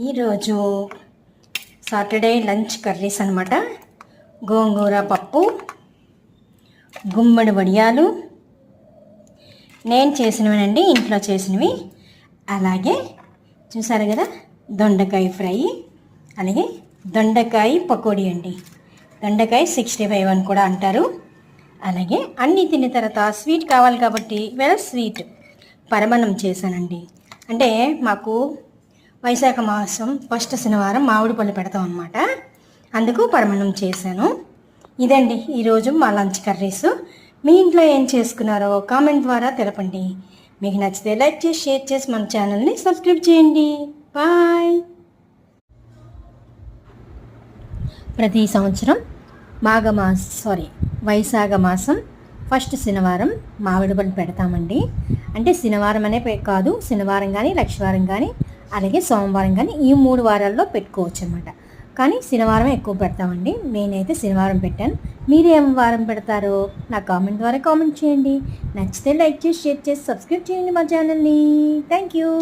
ఈరోజు Saturday lunch curries అనమాట. గోంగూర పప్పు, గుమ్మడి వడియాలు నేను చేసినవినండి, ఇంట్లో చేసినవి. అలాగే చూసారు కదా దొండకాయ ఫ్రై, అలాగే దొండకాయ పకోడీ అండి. దొండకాయ 65 అని కూడా అంటారు. అలాగే అన్నీ తిన్న తర్వాత స్వీట్ కావాలి కాబట్టి స్వీట్ పరమన్నం చేశానండి. అంటే మాకు వైశాఖ మాసం ఫస్ట్ శనివారం మామిడి పళ్ళు పెడతాం అన్నమాట. అందుకు పరమన్నం చేశాను. ఇదండి ఈరోజు మా లంచ్ కర్రీస్. మీ ఇంట్లో ఏం చేసుకున్నారో కామెంట్ ద్వారా తెలపండి. మీకు నచ్చితే లైక్ చేసి షేర్ చేసి మన ఛానల్ని సబ్స్క్రైబ్ చేయండి. బాయ్. ప్రతి సంవత్సరం వైశాఖ మాసం ఫస్ట్ శనివారం మామిడి పళ్ళు పెడతామండి. అంటే శనివారం అనే కాదు, శనివారం కానీ లక్షవారం కానీ అలాగే సోమవారం కానీ ఈ 3 వారాల్లో పెట్టుకోవచ్చు అనమాట. కానీ శనివారం ఎక్కువ పెడతామండి. నేనైతే శనివారం పెట్టాను. మీరు ఏం వారం పెడతారో నా కామెంట్ ద్వారా కామెంట్ చేయండి. నచ్చితే లైక్ చేసి షేర్ చేసి సబ్స్క్రైబ్ చేయండి మా ఛానల్ని. Thank you.